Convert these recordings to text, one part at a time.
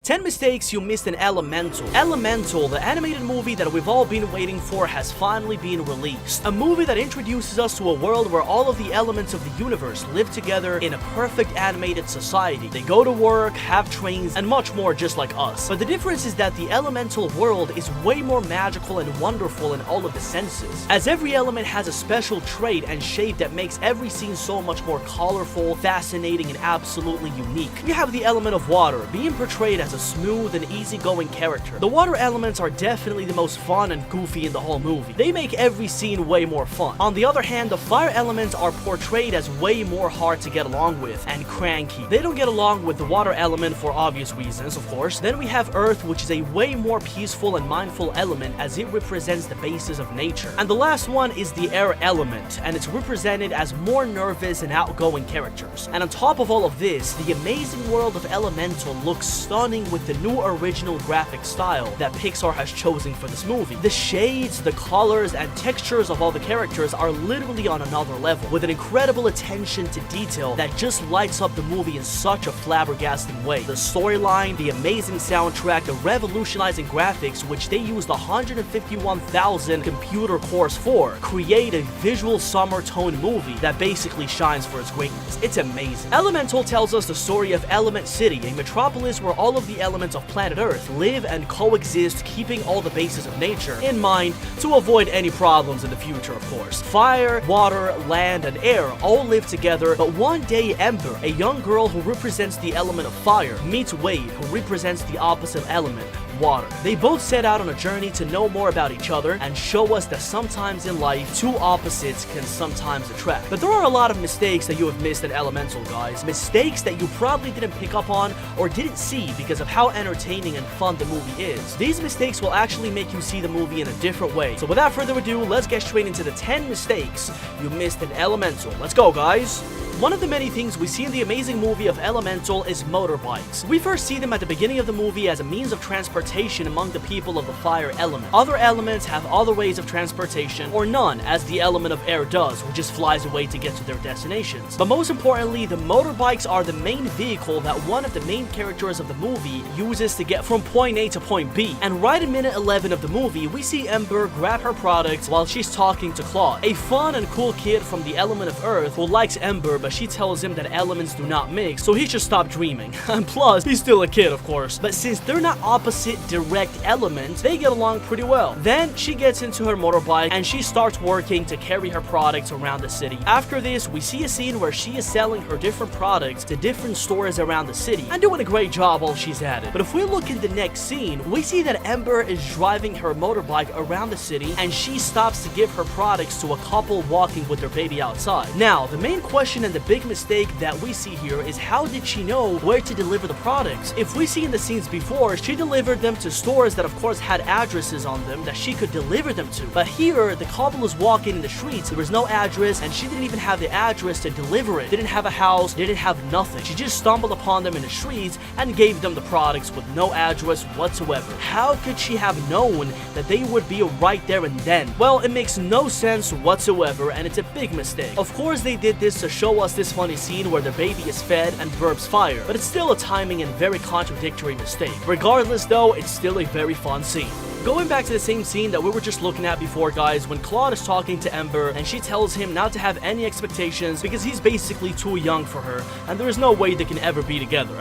10 mistakes you missed in Elemental. Elemental, the animated movie that we've all been waiting for, has finally been released. A movie that introduces us to a world where all of the elements of the universe live together in a perfect animated society. They go to work, have trains, and much more just like us. But the difference is that the Elemental world is way more magical and wonderful in all of the senses, as every element has a special trait and shape that makes every scene so much more colorful, fascinating, and absolutely unique. You have the element of water, being portrayed as a smooth and easygoing character. The water elements are definitely the most fun and goofy in the whole movie. They make every scene way more fun. On the other hand, the fire elements are portrayed as way more hard to get along with and cranky. They don't get along with the water element for obvious reasons, of course. Then we have earth, which is a way more peaceful and mindful element as it represents the basis of nature. And the last one is the air element, and it's represented as more nervous and outgoing characters. And on top of all of this, the amazing world of Elemental looks stunning with the new original graphic style that Pixar has chosen for this movie. The shades, the colors, and textures of all the characters are literally on another level, with an incredible attention to detail that just lights up the movie in such a flabbergasting way. The storyline, the amazing soundtrack, the revolutionizing graphics, which they used 151,000 computer cores for, create a visual summer tone movie that basically shines for its greatness. It's amazing. Elemental tells us the story of Element City, a metropolis where all of the elements of planet Earth live and coexist, keeping all the bases of nature in mind to avoid any problems in the future, of course. Fire, water, land, and air all live together, but one day Ember, a young girl who represents the element of fire, meets Wade, who represents the opposite element, water. They both set out on a journey to know more about each other and show us that sometimes in life, two opposites can sometimes attract. But there are a lot of mistakes that you have missed in Elemental, guys. Mistakes that you probably didn't pick up on or didn't see because of how entertaining and fun the movie is. These mistakes will actually make you see the movie in a different way. So without further ado, let's get straight into the 10 mistakes you missed in Elemental. Let's go, guys. One of the many things we see in the amazing movie of Elemental is motorbikes. We first see them at the beginning of the movie as a means of transportation among the people of the fire element. Other elements have other ways of transportation, or none, as the element of air does, which just flies away to get to their destinations. But most importantly, the motorbikes are the main vehicle that one of the main characters of the movie uses to get from point A to point B. And right in minute 11 of the movie, we see Ember grab her product while she's talking to Claude, a fun and cool kid from the element of Earth who likes Ember, but she tells him that elements do not mix, so he should stop dreaming. And plus, he's still a kid, of course. But since they're not opposite direct elements, they get along pretty well. Then she gets into her motorbike and she starts working to carry her products around the city. After this, we see a scene where she is selling her different products to different stores around the city and doing a great job while she's at it. But if we look in the next scene, we see that Ember is driving her motorbike around the city and she stops to give her products to a couple walking with their baby outside. Now, the main question and the big mistake that we see here is how did she know where to deliver the products? If we see in the scenes before, she delivered them to stores that of course had addresses on them that she could deliver them to. But here, the couple is walking in the streets, there was no address, and she didn't even have the address to deliver it. Didn't have a house, didn't have nothing. She just stumbled upon them in the streets and gave them the products with no address whatsoever. How could she have known that they would be right there and then? Well, it makes no sense whatsoever, and it's a big mistake. Of course, they did this to show us this funny scene where the baby is fed and burps fire, but it's still a timing and very contradictory mistake. Regardless though, it's still a very fun scene. Going back to the same scene that we were just looking at before, guys, when Claude is talking to Ember and she tells him not to have any expectations because he's basically too young for her and there is no way they can ever be together.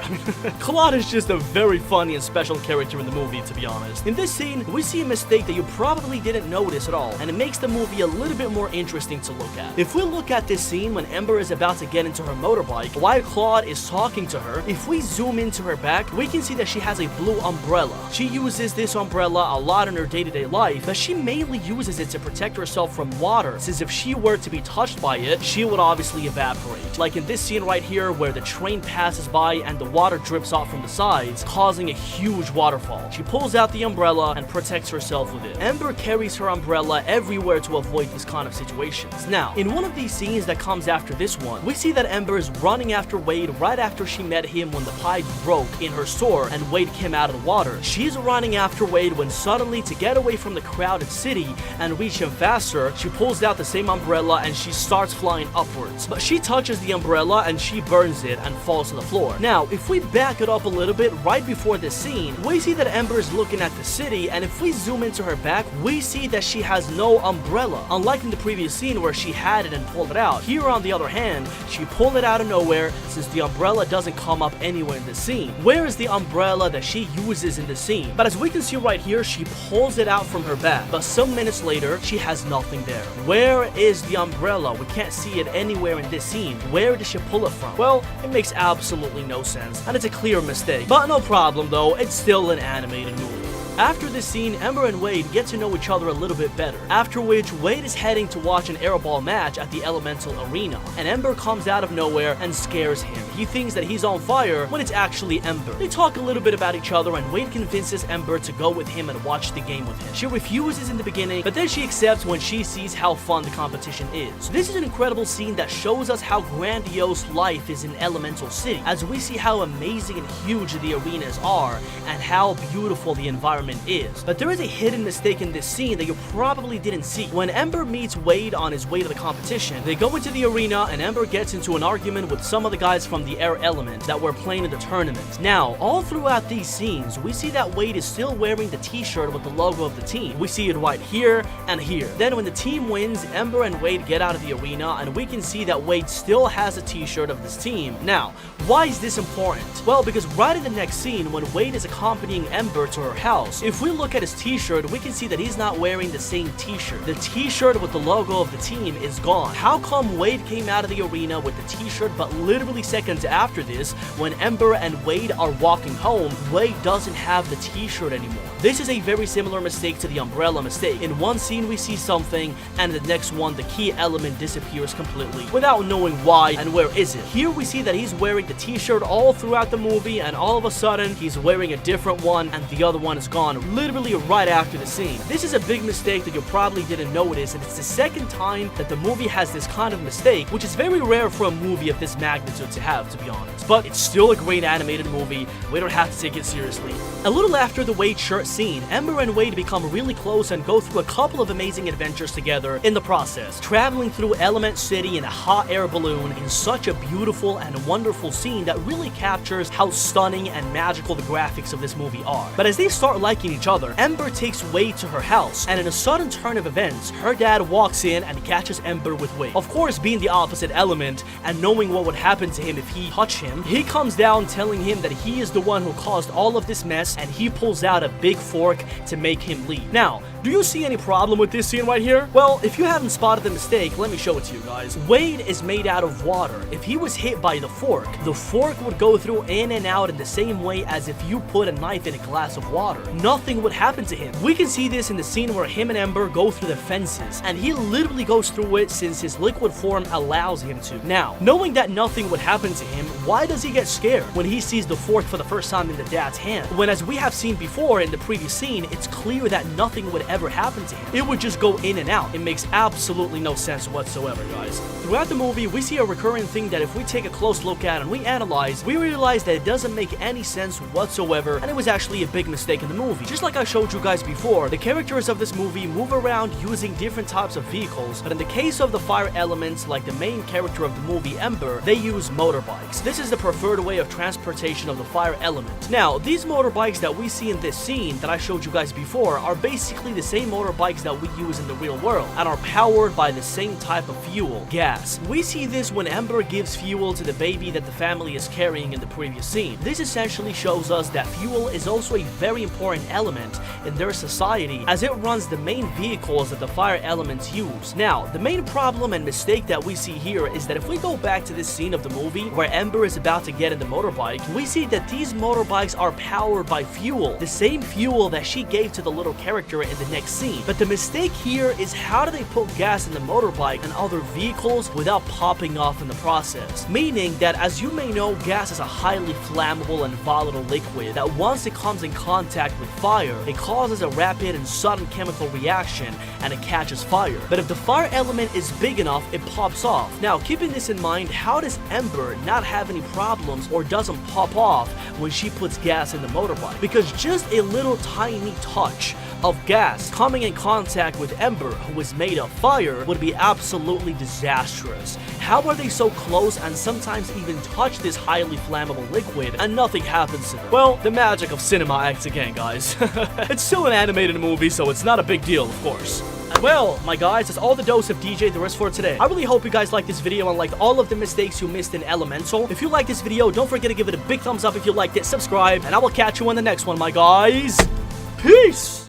Claude is just a very funny and special character in the movie, to be honest. In this scene, we see a mistake that you probably didn't notice at all, and it makes the movie a little bit more interesting to look at. If we look at this scene when Ember is about to get into her motorbike while Claude is talking to her, if we zoom into her back, we can see that she has a blue umbrella. She uses this umbrella a lot in her day-to-day life, but she mainly uses it to protect herself from water, since if she were to be touched by it, she would obviously evaporate. Like in this scene right here where the train passes by and the water drips off from the sides, causing a huge waterfall. She pulls out the umbrella and protects herself with it. Ember carries her umbrella everywhere to avoid this kind of situations. Now, in one of these scenes that comes after this one, we see that Ember is running after Wade right after she met him when the pipe broke in her store and Wade came out of the water. She's running after Wade when suddenly suddenly, to get away from the crowded city and reach him faster, she pulls out the same umbrella and she starts flying upwards. But she touches the umbrella and she burns it and falls to the floor. Now, if we back it up a little bit, right before this scene, we see that Ember is looking at the city, and if we zoom into her back, we see that she has no umbrella. Unlike in the previous scene where she had it and pulled it out, here on the other hand, she pulled it out of nowhere since the umbrella doesn't come up anywhere in the scene. Where is the umbrella that she uses in the scene? But as we can see right here, she pulls it out from her back, but some minutes later, she has nothing there. Where is the umbrella? We can't see it anywhere in this scene. Where did she pull it from? Well, it makes absolutely no sense, and it's a clear mistake. But no problem though, it's still an animated movie. After this scene, Ember and Wade get to know each other a little bit better, after which Wade is heading to watch an airball match at the Elemental Arena, and Ember comes out of nowhere and scares him. He thinks that he's on fire when it's actually Ember. They talk a little bit about each other, and Wade convinces Ember to go with him and watch the game with him. She refuses in the beginning, but then she accepts when she sees how fun the competition is. This is an incredible scene that shows us how grandiose life is in Elemental City, as we see how amazing and huge the arenas are, and how beautiful the environment is. But there is a hidden mistake in this scene that you probably didn't see. When Ember meets Wade on his way to the competition, they go into the arena and Ember gets into an argument with some of the guys from the air element that were playing in the tournament. Now, all throughout these scenes, we see that Wade is still wearing the t-shirt with the logo of the team. We see it right here and here. Then when the team wins, Ember and Wade get out of the arena and we can see that Wade still has a t-shirt of this team. Now, why is this important? Well, because right in the next scene, when Wade is accompanying Ember to her house, if we look at his t-shirt, we can see that he's not wearing the same t-shirt. The t-shirt with the logo of the team is gone. How come Wade came out of the arena with the t-shirt, but literally seconds after this, when Ember and Wade are walking home, Wade doesn't have the t-shirt anymore? This is a very similar mistake to the umbrella mistake. In one scene we see something, and in the next one the key element disappears completely, without knowing why and where is it. Here we see that he's wearing the t-shirt all throughout the movie, and all of a sudden he's wearing a different one and the other one is gone literally right after the scene. This is a big mistake that you probably didn't notice, and it's the second time that the movie has this kind of mistake, which is very rare for a movie of this magnitude to have, to be honest. But it's still a great animated movie. We don't have to take it seriously. A little after the Wade shirt scene, Ember and Wade become really close and go through a couple of amazing adventures together in the process, traveling through Element City in a hot air balloon in such a beautiful and wonderful scene that really captures how stunning and magical the graphics of this movie are. But as they start liking each other, Ember takes Wade to her house, and in a sudden turn of events, her dad walks in and catches Ember with Wade. Of course, being the opposite element and knowing what would happen to him if he touched him, he comes down telling him that he is the one who caused all of this mess, and he pulls out a big fork to make him leave. Now, do you see any problem with this scene right here? Well, if you haven't spotted the mistake, let me show it to you guys. Wade is made out of water. If he was hit by the fork would go through in and out in the same way as if you put a knife in a glass of water. Nothing would happen to him. We can see this in the scene where him and Ember go through the fences, and he literally goes through it since his liquid form allows him to. Now, knowing that nothing would happen to him, why does he get scared when he sees the fork for the first time in the dad's hand? When, as we have seen before in the previous scene, it's clear that nothing would ever happen to him. It would just go in and out. It makes absolutely no sense whatsoever, guys. Throughout the movie, we see a recurring thing that if we take a close look at and we analyze, we realize that it doesn't make any sense whatsoever, and it was actually a big mistake in the movie. Just like I showed you guys before, the characters of this movie move around using different types of vehicles, but in the case of the fire elements, like the main character of the movie, Ember, they use motorbikes. This is the preferred way of transportation of the fire element. Now, these motorbikes that we see in this scene that I showed you guys before are basically the same motorbikes that we use in the real world, and are powered by the same type of fuel, gas. We see this when Ember gives fuel to the baby that the family is carrying in the previous scene. This essentially shows us that fuel is also a very important element in their society, as it runs the main vehicles that the fire elements use. Now, the main problem and mistake that we see here is that if we go back to this scene of the movie where Ember is about to get in the motorbike, we see that these motorbikes are powered by fuel, the same fuel that she gave to the little character in the next scene. But the mistake here is, how do they put gas in the motorbike and other vehicles without popping off in the process? Meaning that as you may know, gas is a highly flammable and volatile liquid that once it comes in contact with fire, it causes a rapid and sudden chemical reaction and it catches fire. But if the fire element is big enough, it pops off. Now, keeping this in mind, how does Ember not have any problems or doesn't pop off when she puts gas in the motorbike? Because just a little tiny touch of gas coming in contact with Ember, who is made of fire, would be absolutely disastrous. How are they so close and sometimes even touch this highly flammable liquid and nothing happens to them? Well, the magic of cinema acts again, guys. It's still an animated movie, so it's not a big deal, of course. Well, my guys, that's all the dose of DJ there is for today. I really hope you guys liked this video and liked all of the mistakes you missed in Elemental. If you liked this video, don't forget to give it a big thumbs up if you liked it, subscribe, and I will catch you on the next one, my guys. Peace!